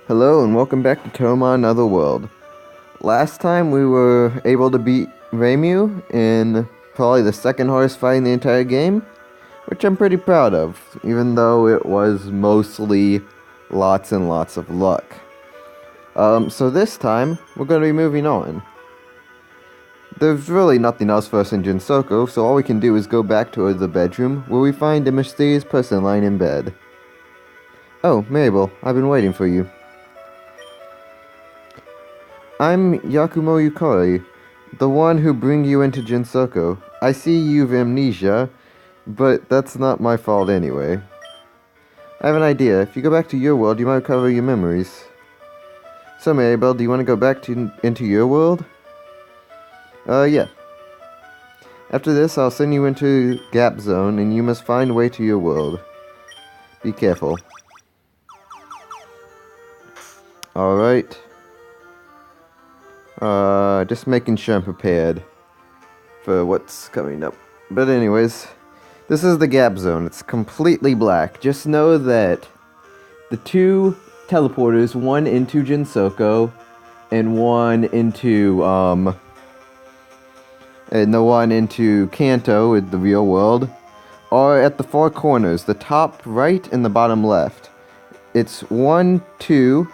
Hello and welcome back to Touhoumon Otherworld. Last time we were able to beat Reimu in probably the second hardest fight in the entire game, which I'm pretty proud of, even though it was mostly lots and lots of luck. So this time, we're going to be moving on. There's really nothing else for us in Jinsoko, so all we can do is go back to the bedroom, where we find a mysterious person lying in bed. Oh, Mabel, I've been waiting for you. I'm Yakumo Yukari, the one who bring you into Jinsoko. I see you've amnesia, but that's not my fault anyway. I have an idea. If you go back to your world, you might recover your memories. So, Maribel, do you want to go back into your world? Yeah. After this, I'll send you into Gap Zone, and you must find a way to your world. Be careful. Alright. Just making sure I'm prepared for what's coming up. But anyways, this is the Gap Zone. It's completely black. Just know that the two teleporters, one into Jinsoko, and one into, and the one into Kanto, in the real world, are at the far corners, the top right and the bottom left. It's 1, 2,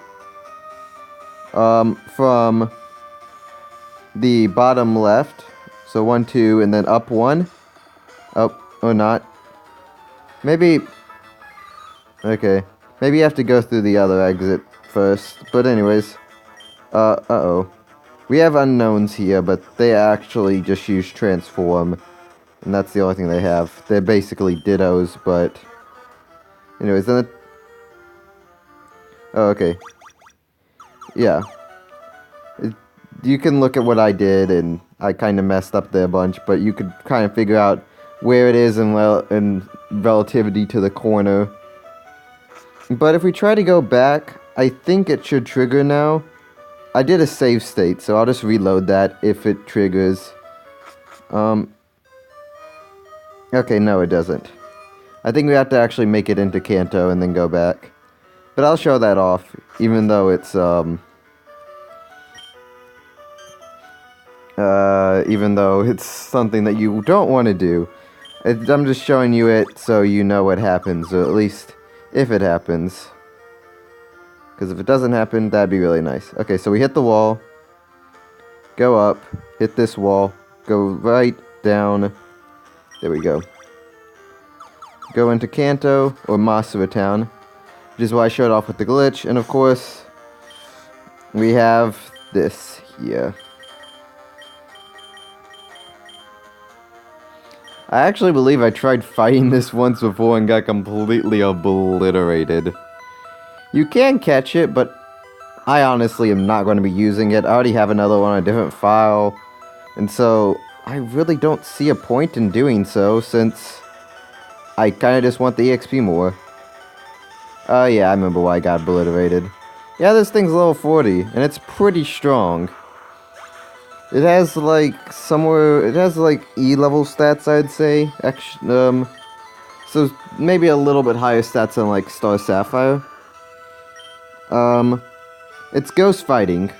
from the bottom left, so 1, 2, and then up 1. Oh, or not. Maybe, okay. Maybe you have to go through the other exit first. But anyways, uh-oh. We have unknowns here, but they actually just use transform. And that's the only thing they have. They're basically dittos, but anyways, then oh, okay. Yeah. You can look at what I did, and I kind of messed up there a bunch, but you could kind of figure out where it is in relativity to the corner. But if we try to go back, I think it should trigger now. I did a save state, so I'll just reload that if it triggers. Okay, no it doesn't. I think we have to actually make it into Kanto and then go back. But I'll show that off, even though it's, even though it's something that you don't want to do. I'm just showing you it so you know what happens, or at least if it happens. Because if it doesn't happen, that'd be really nice. Okay, so we hit the wall, go up, hit this wall, go right down, there we go. Go into Kanto, or Masura Town, which is why I showed off with the glitch, and of course, we have this here. I actually believe I tried fighting this once before and got completely obliterated. You can catch it, but I honestly am not going to be using it. I already have another one on a different file, and so I really don't see a point in doing so, since I kind of just want the EXP more. Oh yeah, I remember why I got obliterated. Yeah, this thing's level 40, and it's pretty strong. It has like E-level stats, I'd say. So maybe a little bit higher stats than like Star Sapphire. It's ghost fighting.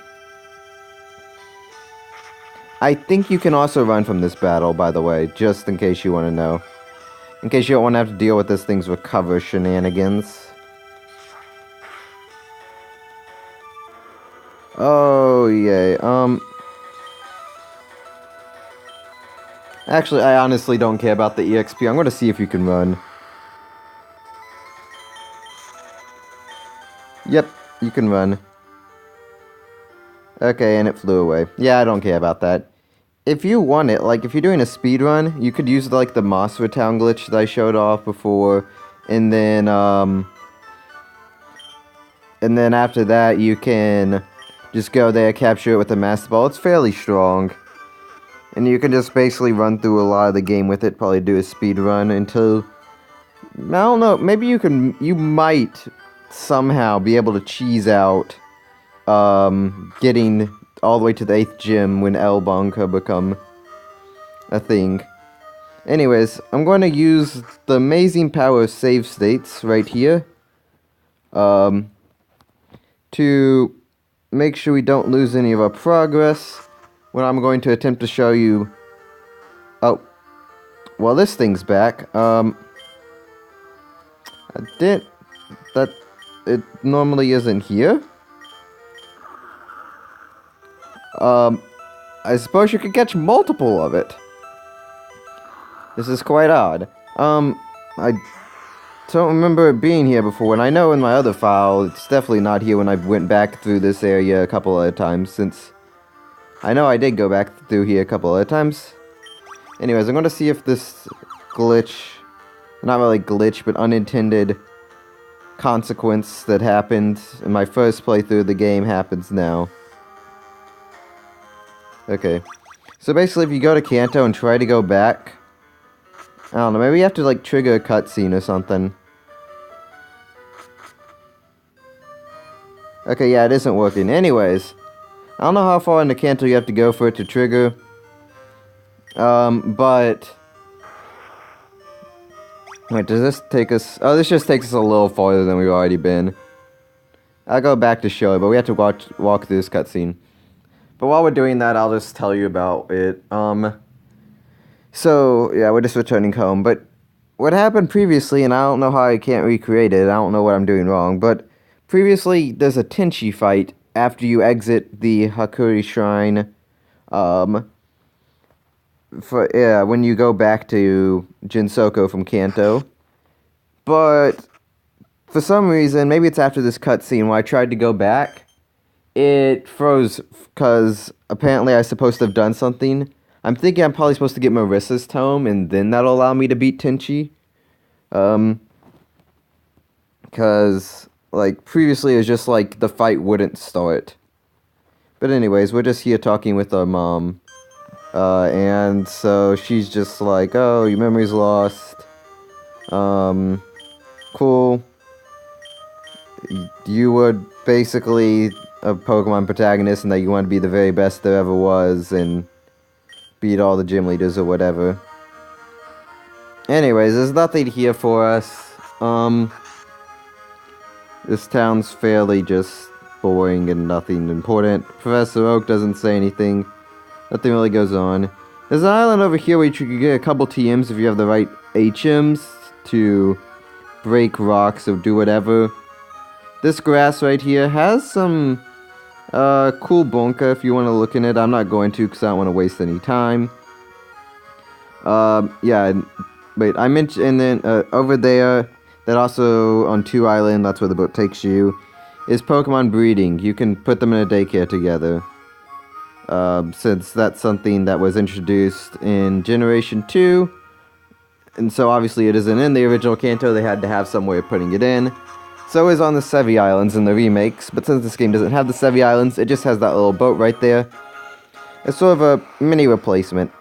I think you can also run from this battle, by the way, just in case you want to know. In case you don't want to have to deal with this thing's recover shenanigans. Oh, yay. Actually, I honestly don't care about the EXP. I'm going to see if you can run. Yep, you can run. Okay, and it flew away. Yeah, I don't care about that. If you want it, like, if you're doing a speed run, you could use, like, the Masura Town glitch that I showed off before, and then after that, you can just go there, capture it with the Master Ball. It's fairly strong. And you can just basically run through a lot of the game with it, probably do a speed run until, I don't know, maybe you might somehow be able to cheese out, getting all the way to the 8th gym when L-Bong could become a thing. Anyways, I'm going to use the amazing power of save states right here. to make sure we don't lose any of our progress, what I'm going to attempt to show you... Oh, well, this thing's back. I did... That... It normally isn't here. I suppose you could catch multiple of it. This is quite odd. I don't remember it being here before, and I know in my other file, it's definitely not here when I went back through this area a couple of times, since... I know I did go back through here a couple of times. Anyways, I'm going to see if this glitch... Not really glitch, but unintended consequence that happened in my first playthrough of the game happens now. Okay. So basically, if you go to Kanto and try to go back... I don't know, maybe you have to, like, trigger a cutscene or something. Okay, yeah, it isn't working. Anyways, I don't know how far into Kanto you have to go for it to trigger. But... Wait, does this take us... Oh, this just takes us a little farther than we've already been. I'll go back to show it, but we have to walk through this cutscene. But while we're doing that, I'll just tell you about it. So, yeah, we're just returning home, but what happened previously, and I don't know how I can't recreate it, I don't know what I'm doing wrong, but previously, there's a Tenchi fight after you exit the Hakuri Shrine, when you go back to Jinsoko from Kanto, but for some reason, maybe it's after this cutscene where I tried to go back, it froze, because apparently I was supposed to have done something. I'm thinking I'm probably supposed to get Marissa's tome, and then that'll allow me to beat Tenchi. Because, like, previously it was just like the fight wouldn't start. But anyways, we're just here talking with our mom. And so she's just like, oh, your memory's lost. Cool. You were basically a Pokemon protagonist and that you want to be the very best there ever was and beat all the gym leaders or whatever. Anyways, there's nothing here for us. This town's fairly just boring and nothing important. Professor Oak doesn't say anything. Nothing really goes on. There's an island over here where you can get a couple TMs if you have the right HMs to break rocks or do whatever. This grass right here has some cool bunka if you want to look in it. I'm not going to because I don't want to waste any time. Yeah, wait, I mentioned, and then over there, that also on 2 Island, that's where the boat takes you, is Pokemon breeding. You can put them in a daycare together. Since that's something that was introduced in Generation 2, and so obviously it isn't in the original Kanto, they had to have some way of putting it in. So is on the Sevi Islands in the remakes, but since this game doesn't have the Sevi Islands, it just has that little boat right there. It's sort of a mini replacement.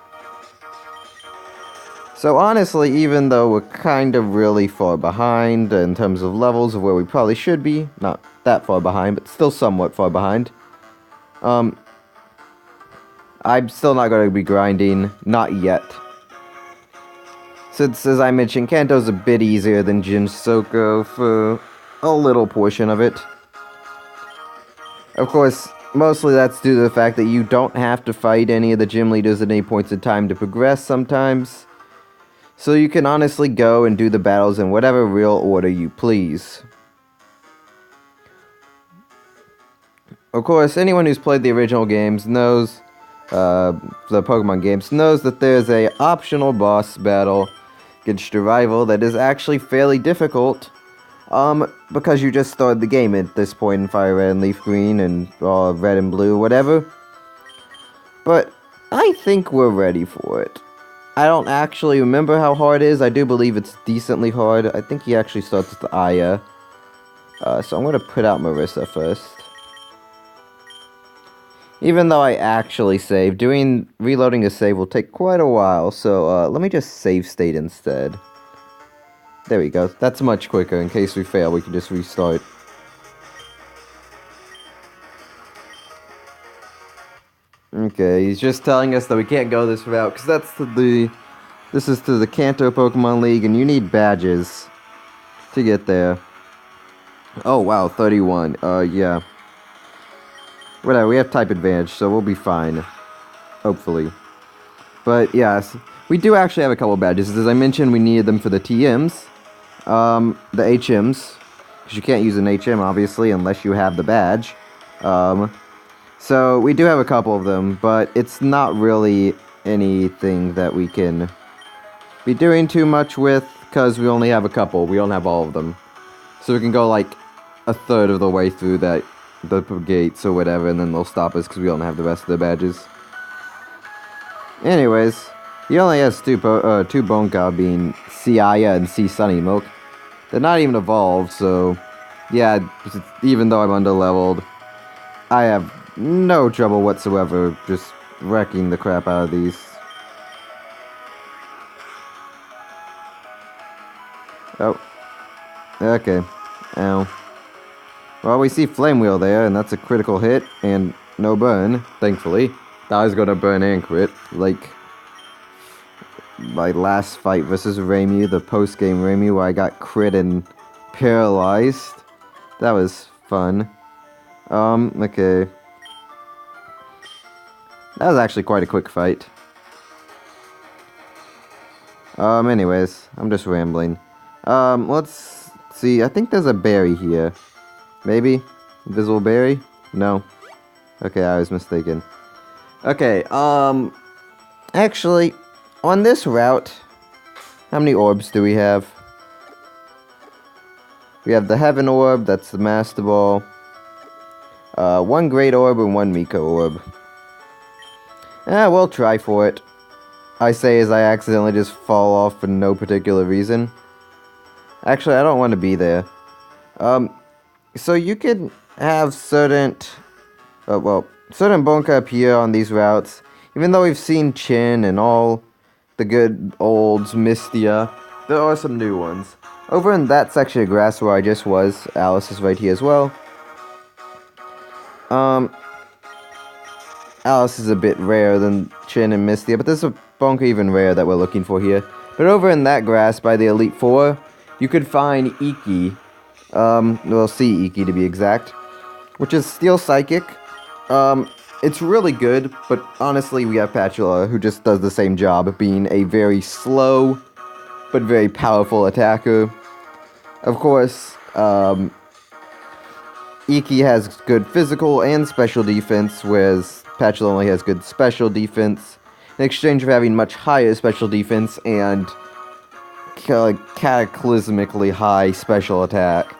So honestly, even though we're kind of really far behind in terms of levels of where we probably should be, not that far behind, but still somewhat far behind, I'm still not going to be grinding, not yet. Since, as I mentioned, Kanto's a bit easier than Jinsoko for a little portion of it. Of course, mostly that's due to the fact that you don't have to fight any of the gym leaders at any points in time to progress sometimes. So you can honestly go and do the battles in whatever real order you please. Of course, anyone who's played the original games knows, the Pokemon games, knows that there's a optional boss battle against your rival that is actually fairly difficult, because you just started the game at this point in Fire Red and Leaf Green and Red and Blue, whatever. But I think we're ready for it. I don't actually remember how hard it is. I do believe it's decently hard. I think he actually starts with the Aya. So I'm going to put out Marissa first. Even though I actually saved, reloading a save will take quite a while. So let me just save state instead. There we go. That's much quicker. In case we fail, we can just restart. Okay, he's just telling us that we can't go this route, because this is to the Kanto Pokemon League, and you need badges to get there. Oh, wow, 31. Yeah. Whatever, we have type advantage, so we'll be fine. Hopefully. But, yes, we do actually have a couple badges. As I mentioned, we needed them for the TMs. The HMs. Because you can't use an HM, obviously, unless you have the badge. So, we do have a couple of them, but it's not really anything that we can be doing too much with, because we only have a couple. We don't have all of them. So we can go, like, a third of the way through the gates or whatever, and then they'll stop us because we don't have the rest of the badges. Anyways, he only has two Bonka, being C Aya and C Sunny Milk. They're not even evolved, so yeah, even though I'm underleveled, I have no trouble whatsoever just wrecking the crap out of these. Oh. Okay. Ow. Well, we see Flame Wheel there, and that's a critical hit, and no burn, thankfully. I was gonna burn and crit, like my last fight versus Raimu, the post-game Raimu, where I got crit and paralyzed. That was fun. Okay. That was actually quite a quick fight. Anyways, I'm just rambling. Let's see, I think there's a berry here. Maybe? Invisible berry? No. Okay, I was mistaken. Okay, actually, on this route, how many orbs do we have? We have the Heaven Orb, that's the Master Ball. One Great Orb and one Miko Orb. We'll try for it. I say as I accidentally just fall off for no particular reason. Actually, I don't want to be there. So you can have certain Bonka appear on these routes, even though we've seen Chin and all the good olds, Mystia, there are some new ones. Over in that section of grass where I just was, Alice is right here as well. Alice is a bit rarer than Chin and Mystia, but there's a Bonka even rare that we're looking for here. But over in that grass by the Elite Four, you could find Iki. Well, see Iki to be exact, which is Steel Psychic. It's really good, but honestly, we have Patula, who just does the same job, being a very slow, but very powerful attacker. Of course, Iki has good physical and special defense, whereas Patula only has good special defense, in exchange for having much higher special defense and cataclysmically high special attack.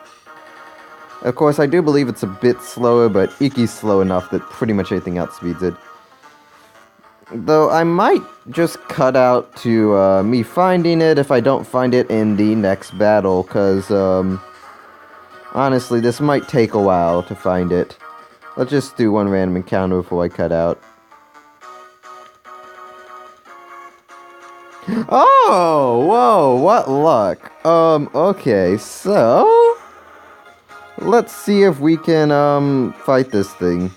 Of course, I do believe it's a bit slower, but Iki's slow enough that pretty much anything outspeeds it. Though I might just cut out to me finding it if I don't find it in the next battle, because honestly, this might take a while to find it. Let's just do one random encounter before I cut out. Oh, whoa, what luck. Okay, so let's see if we can, fight this thing.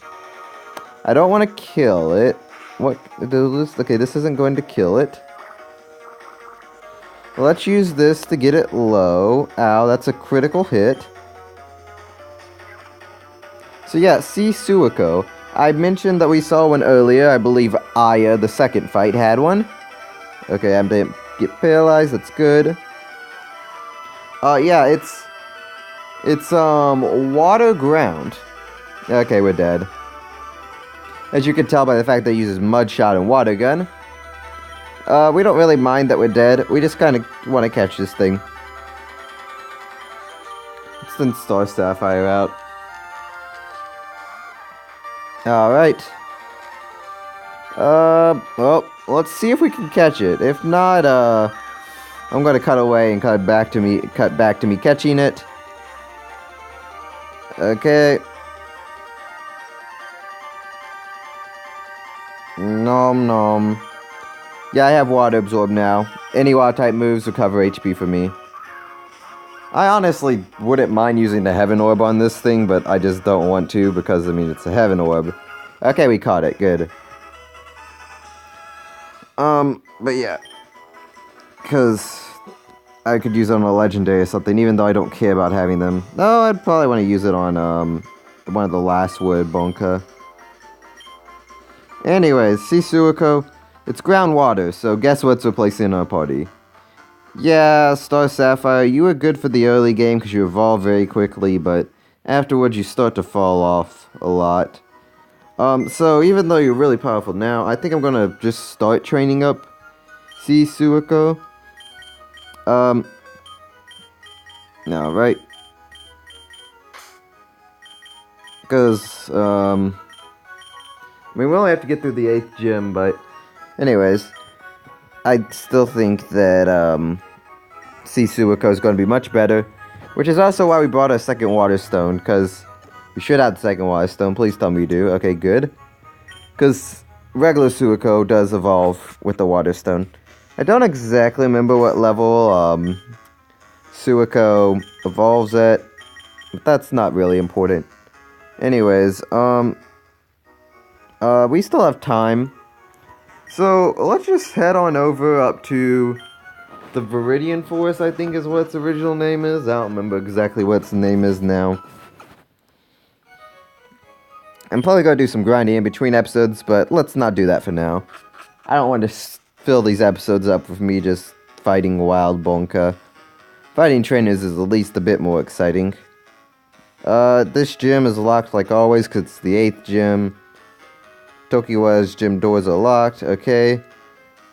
I don't want to kill it. What? Okay, this isn't going to kill it. Let's use this to get it low. Ow, that's a critical hit. So yeah, see Suiko. I mentioned that we saw one earlier. I believe Aya, the second fight, had one. Okay, I didn't get paralyzed. That's good. Yeah, it's water ground. Okay, we're dead. As you can tell by the fact that it uses Mud Shot and Water Gun. We don't really mind that we're dead. We just kind of want to catch this thing. Let's send Star Sapphire out. Alright. Well, let's see if we can catch it. If not, I'm gonna cut away and cut back to me catching it. Okay. Nom nom. Yeah, I have Water Absorb now. Any water type moves recover HP for me. I honestly wouldn't mind using the Heaven Orb on this thing, but I just don't want to because, I mean, it's a Heaven Orb. Okay, we caught it. Good. But yeah. Because I could use it on a Legendary or something, even though I don't care about having them. No, I'd probably want to use it on, one of the last Word Bonka. Anyways, see Suiko? It's groundwater, so guess what's replacing our party? Yeah, Star Sapphire, you were good for the early game because you evolve very quickly, but afterwards you start to fall off a lot. So even though you're really powerful now, I think I'm gonna just start training up see Suiko. No, right? Because, I mean, we only have to get through the 8th gym, but anyways, I still think that, see Suiko is going to be much better, which is also why we brought our second water stone, because we should have the second water stone. Please tell me you do. Okay, good. Because regular Suiko does evolve with the water stone. I don't exactly remember what level, Suiko evolves at, but that's not really important. Anyways, we still have time. So, let's just head on over up to the Viridian Forest, I think is what its original name is. I don't remember exactly what its name is now. I'm probably going to do some grinding in between episodes, but let's not do that for now. I don't want to fill these episodes up with me just fighting Wild Bonka. Fighting trainers is at least a bit more exciting. This gym is locked like always because it's the 8th gym. Tokiwa's gym doors are locked, okay.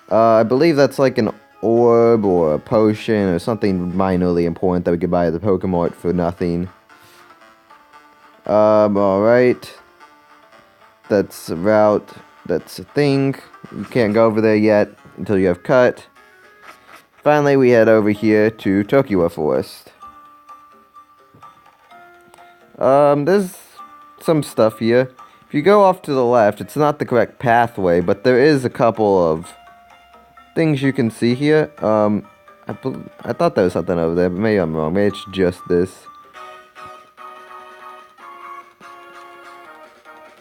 I believe that's like an orb or a potion or something minorly important that we could buy at the Pokemart for nothing. Alright. That's a route. That's a thing. You can't go over there yet until you have cut. Finally, we head over here to Tokiwa Forest. There's some stuff here. If you go off to the left, it's not the correct pathway, but there is a couple of things you can see here. I thought there was something over there, but maybe I'm wrong. Maybe it's just this.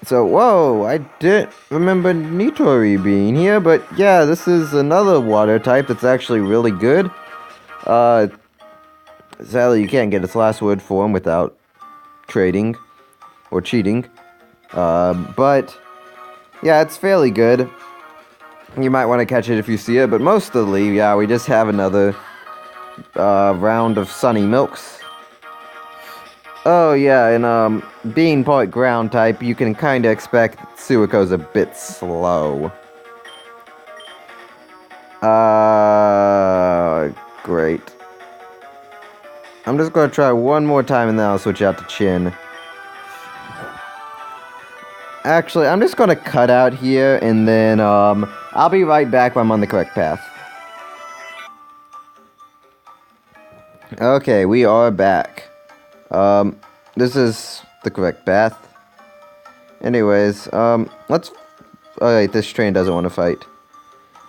So, whoa, I didn't remember Nitori being here, but yeah, this is another water type that's actually really good. Sadly, you can't get its last word form without trading or cheating. But yeah, it's fairly good. You might want to catch it if you see it, but mostly, yeah, we just have another round of Sunny Milks. Oh yeah, and being part ground type, you can kinda expect Suiko's a bit slow. Great. I'm just gonna try one more time and then I'll switch out to Chin. Actually, I'm just gonna cut out here and then, I'll be right back when I'm on the correct path. Okay, we are back. This is the correct path. Anyways, let's... Alright, this train doesn't want to fight.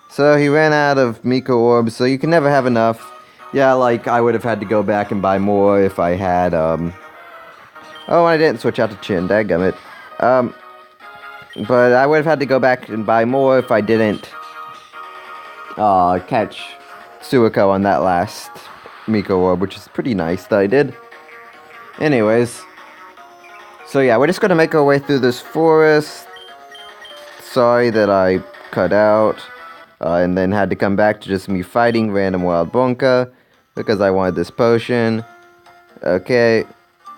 So, he ran out of Miko Orbs, so you can never have enough. Yeah, like, I would have had to go back and buy more if I had, Oh, I didn't switch out to Chin, dadgummit. But I would have had to go back and buy more if I didn't, catch Suiko on that last Miko Orb, which is pretty nice that I did. Anyways, so yeah, we're just gonna make our way through this forest. Sorry that I cut out, and then had to come back to just me fighting random Wild Bonka, because I wanted this potion. Okay,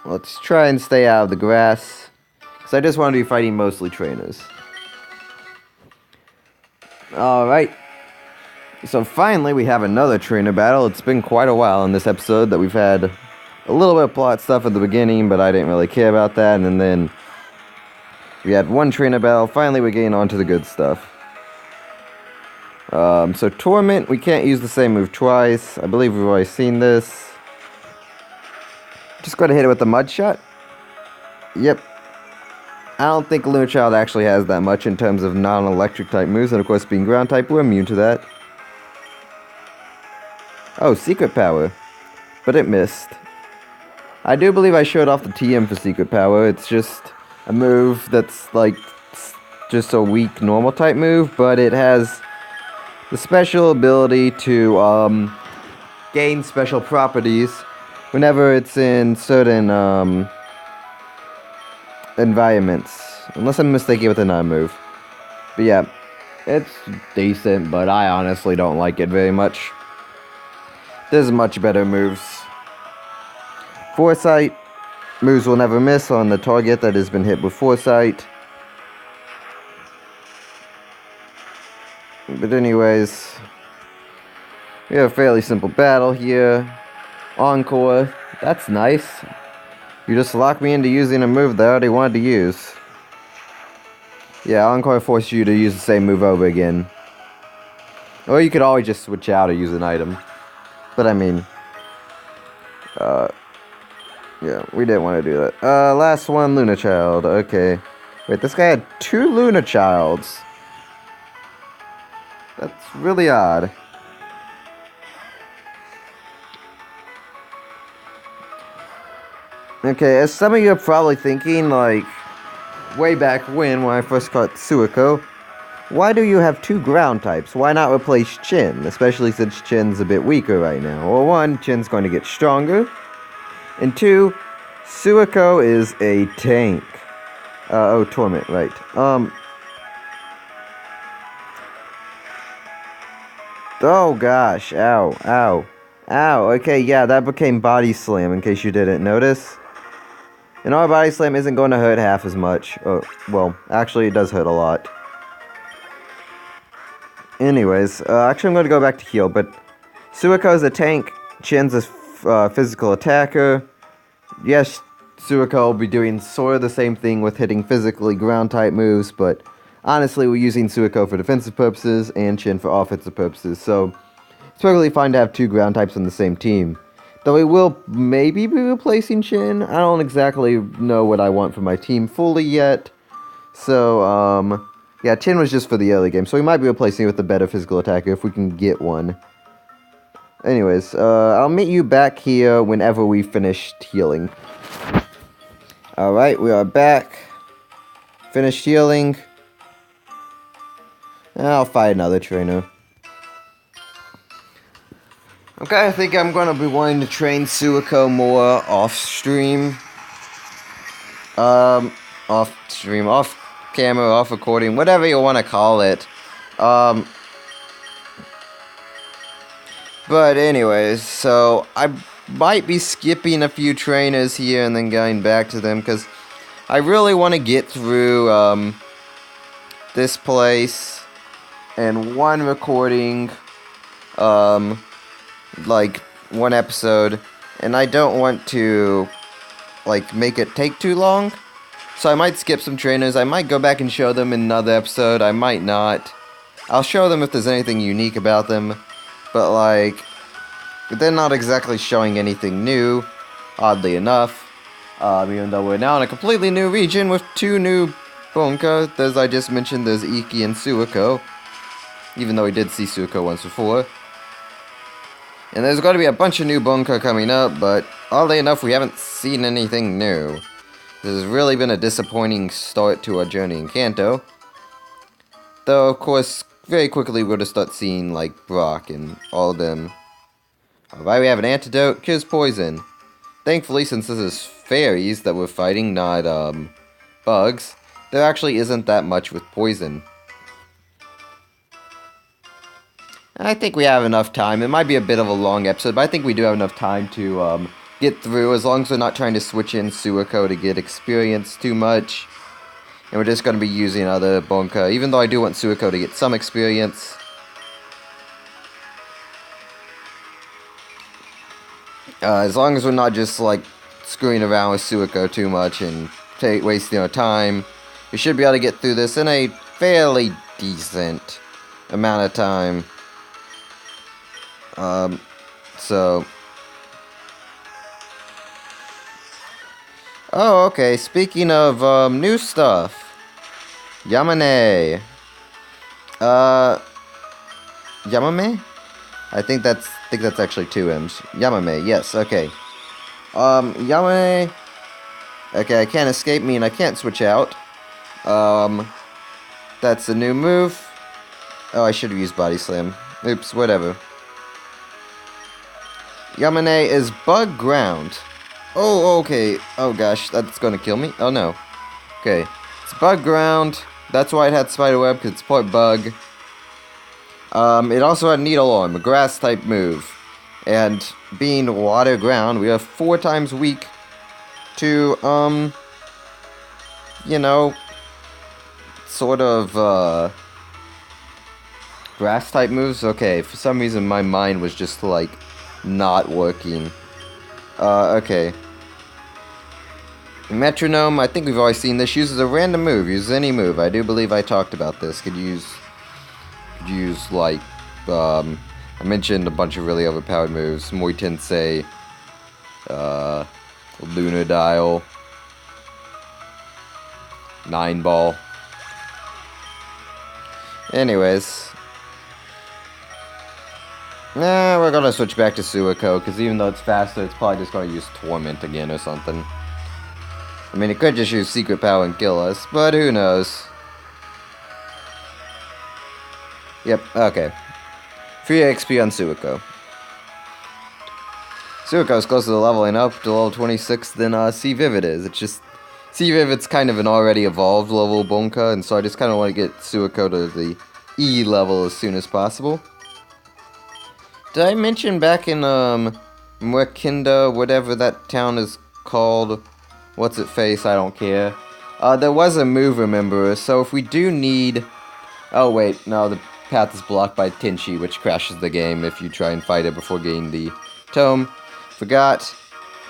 let's try and stay out of the grass, because I just want to be fighting mostly trainers. Alright, so finally we have another trainer battle. It's been quite a while in this episode that we've had a little bit of plot stuff at the beginning, but I didn't really care about that, and then we had one trainer battle. Finally, we're getting on to the good stuff. So Torment, we can't use the same move twice. I believe we've already seen this. Just go to hit it with the Mud Shot. Yep. I don't think Lunachild actually has that much in terms of non-electric type moves, and of course being ground type, we're immune to that. Oh, Secret Power. But it missed. I do believe I showed off the TM for Secret Power. It's just a move that's like just a weak normal type move, but it has the special ability to gain special properties whenever it's in certain environments. Unless I'm mistaken with another move. But yeah, it's decent, but I honestly don't like it very much. There's much better moves. Foresight. Moves will never miss on the target that has been hit with Foresight. But anyways, we have a fairly simple battle here. Encore. That's nice. You just locked me into using a move that I already wanted to use. Yeah, Encore forces you to use the same move over again. Or you could always just switch out or use an item. But I mean, yeah, we didn't want to do that. Last one, Luna Child. Okay. Wait, this guy had 2 Luna Childs. That's really odd. Okay, as some of you are probably thinking, like, way back when I first caught Suiko, why do you have 2 ground types? Why not replace Chin? Especially since Chin's a bit weaker right now. Well, 1, Chin's going to get stronger. And 2, Suiko is a tank. Oh, Torment, right. Oh gosh, ow, ow, ow. Okay, yeah, that became Body Slam, in case you didn't notice. And our Body Slam isn't going to hurt half as much. Oh, well, actually it does hurt a lot. Anyways, actually I'm going to go back to heal, but Suiko is a tank, Chin's a physical attacker. Yes, Suiko will be doing sort of the same thing with hitting physically ground-type moves, but honestly, we're using Suiko for defensive purposes and Chin for offensive purposes, so it's perfectly fine to have 2 ground types on the same team. Though we will maybe be replacing Chin. I don't exactly know what I want for my team fully yet. So, yeah, Chin was just for the early game, so we might be replacing it with a better physical attacker if we can get one. Anyways, I'll meet you back here whenever we finished healing. Alright, we are back. Finished healing. I'll fight another trainer. Okay, I think I'm gonna be wanting to train Suiko more off-stream. Off-stream, off-camera, off-recording, whatever you want to call it. But anyways, so I might be skipping a few trainers here and then going back to them, because I really want to get through, this place and one recording, like, one episode, and I don't want to, like, make it take too long, so I might skip some trainers. I might go back and show them in another episode, I might not. I'll show them if there's anything unique about them, but, like, they're not exactly showing anything new, oddly enough, even though we're now in a completely new region with 2 new Bonka. As I just mentioned, there's Iki and Suiko, even though we did see Suiko once before. And there's going to be a bunch of new Bonka coming up, but oddly enough, we haven't seen anything new. This has really been a disappointing start to our journey in Kanto. Though, of course, very quickly we're going to start seeing, like, Brock and all of them. Alright, we have an antidote, cures poison. Thankfully, since this is fairies that we're fighting, not, bugs, there actually isn't that much with poison. I think we have enough time. It might be a bit of a long episode, but I think we do have enough time to get through, as long as we're not trying to switch in Suiko to get experience too much. And we're just going to be using other Bonka, even though I do want Suiko to get some experience. As long as we're not just, like, screwing around with Suiko too much and wasting our time, we should be able to get through this in a fairly decent amount of time. So... Oh, okay, speaking of, new stuff. Yamane. Yamame? I think that's actually 2 M's. Yamame, yes, okay. Yamame... Okay, I can't escape me and I can't switch out. That's a new move. Oh, I should have used Body Slam. Oops, whatever. Yamane is Bug Ground. Oh, okay. Oh gosh, that's gonna kill me. Oh no. Okay. It's Bug Ground. That's why it had Spiderweb, because it's part bug. It also had Needle Arm, a grass-type move. And being water ground, we are 4 times weak to, you know, sort of, grass-type moves. Okay, for some reason my mind was just, like, not working. Okay. Metronome, I think we've always seen this, uses a random move, uses any move. I do believe I talked about this. Could use like, I mentioned a bunch of really overpowered moves. Moi Tensei, Lunar Dial, 9 Ball. Anyways. Nah, we're gonna switch back to Suiko, because even though it's faster, it's probably just gonna use Torment again or something. I mean, it could just use Secret Power and kill us, but who knows. Yep, okay. Free XP on Suiko. Suiko's closer to leveling up to level 26 than C Vivid is. It's just, C Vivid's kind of an already evolved level Bonka, and so I just kind of want to get Suiko to the E level as soon as possible. Did I mention back in, Mwekinda, whatever that town is called, what's it face, I don't care. There was a move, remember, so if we do need... Oh wait, no, the path is blocked by Tenchi, which crashes the game if you try and fight it before getting the tome. Forgot.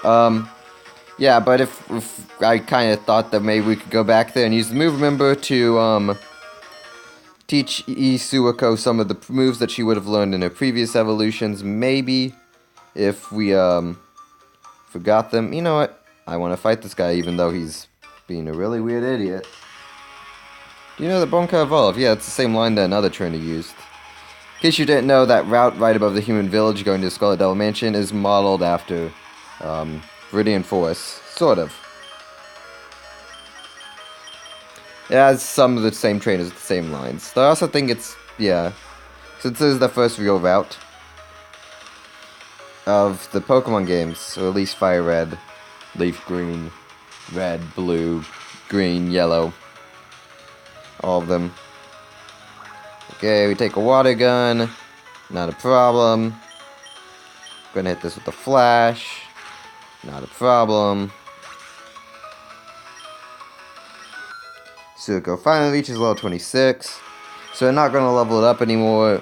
Yeah, but if I kind of thought that maybe we could go back there and use the move, remember, to, teach Suiko some of the moves that she would have learned in her previous evolutions. Maybe if we forgot them. You know what? I want to fight this guy even though he's being a really weird idiot. Do you know that Bonka evolved? Yeah, it's the same line that another trainer used. In case you didn't know, that route right above the human village going to the Scarlet Devil Mansion is modeled after Viridian Forest. Sort of. It has some of the same trainers with the same lines. Though I also think it's, yeah, since this is the first real route of the Pokemon games, or at least Fire Red, Leaf Green, Red, Blue, Green, Yellow, all of them. Okay, we take a water gun, not a problem. Gonna hit this with a flash, not a problem. Suiko finally reaches level 26, so we're not going to level it up anymore.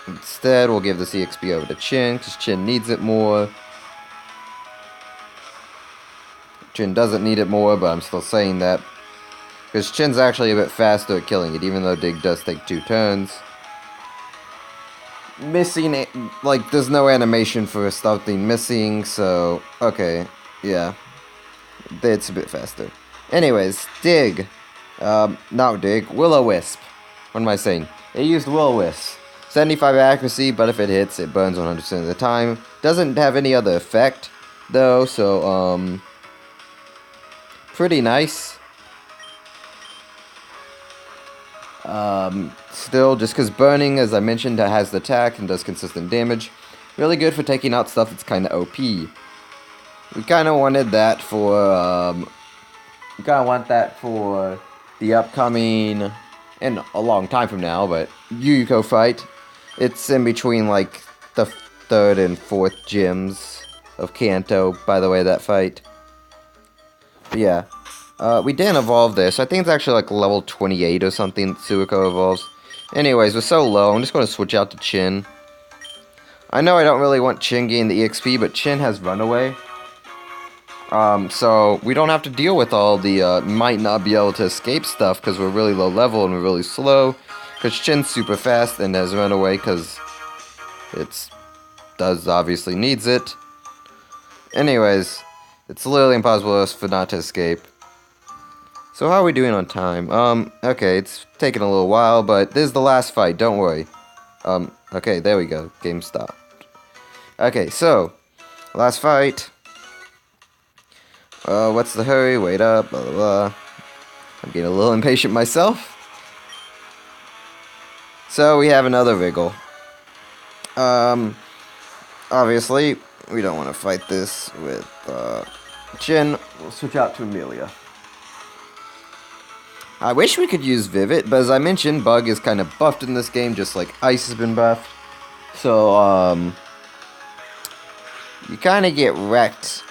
Instead, we'll give the CXP over to Chin, because Chin needs it more. Chin doesn't need it more, but I'm still saying that, because Chin's actually a bit faster at killing it, even though Dig does take 2 turns. Missing it, like, there's no animation for something missing, so, okay, yeah. It's a bit faster. Anyways, Dig. Not Dig. Will-O-Wisp. What am I saying? It used Will-O-Wisp. 75 accuracy, but if it hits, it burns 100% of the time. Doesn't have any other effect, though, so, pretty nice. Still, just because burning, as I mentioned, has the attack and does consistent damage. Really good for taking out stuff that's kind of OP. We kind of wanted that for, we kind of want that for the upcoming, and a long time from now, but Yuyuko fight. It's in between, like, the 3rd and 4th gyms of Kanto, by the way, that fight. But yeah, we didn't evolve this. I think it's actually, like, level 28 or something that Suiko evolves. Anyways, we're so low, I'm just going to switch out to Chin. I know I don't really want Chin getting the EXP, but Chin has Runaway. So we don't have to deal with all the, might not be able to escape stuff because we're really low level and we're really slow. Because Chin's super fast and has Runaway because it obviously needs it. Anyways, it's literally impossible for not to escape. So how are we doing on time? Okay, it's taking a little while, but this is the last fight, don't worry. Okay, there we go, game stopped. Okay, so, last fight. What's the hurry? Wait up, blah, blah, blah. I'm getting a little impatient myself. So, we have another Wriggle. Obviously, we don't want to fight this with, Chin. We'll switch out to Amelia. I wish we could use Vivid, but as I mentioned, Bug is kind of buffed in this game, just like Ice has been buffed. So, you kind of get wrecked,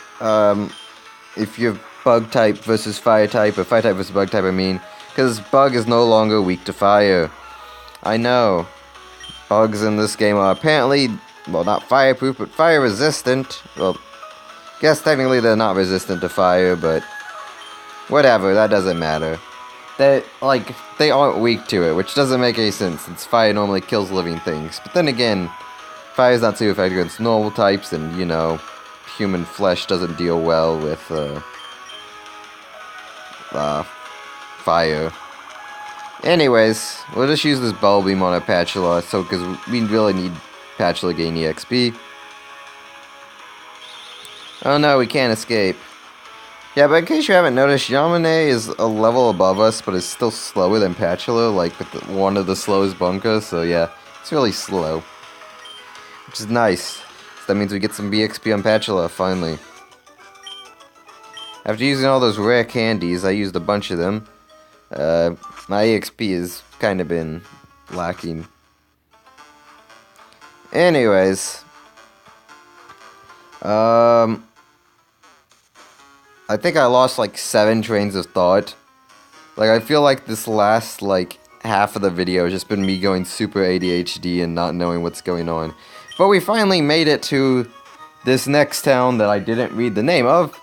if you're Bug type versus Fire type, or Fire type versus Bug type, I mean, because Bug is no longer weak to Fire. I know. Bugs in this game are apparently, well, not fireproof, but fire resistant. Well, guess technically they're not resistant to fire, but whatever, that doesn't matter. They aren't weak to it, which doesn't make any sense, since fire normally kills living things. But then again, fire is not too effective against normal types, and, you know, human flesh doesn't deal well with, fire. Anyways, we'll just use this Bubble Beam on our Patula, so, because we really need Patula gain EXP. Oh no, we can't escape. Yeah, but in case you haven't noticed, Yamane is a level above us, but is still slower than Patula, like one of the slowest bunkers, so yeah, it's really slow. Which is nice. So that means we get some BXP on Patula, finally. After using all those rare candies, I used a bunch of them. My EXP has kind of been lacking. Anyways. I think I lost like 7 trains of thought. Like, I feel like this last, like, half of the video has just been me going super ADHD and not knowing what's going on. But we finally made it to this next town that I didn't read the name of.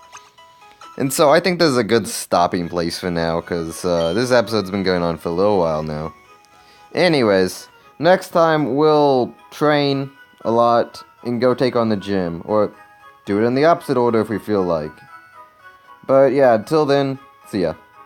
And so I think this is a good stopping place for now, because this episode's been going on for a little while now. Anyways, next time we'll train a lot and go take on the gym, or do it in the opposite order if we feel like. But yeah, until then, see ya.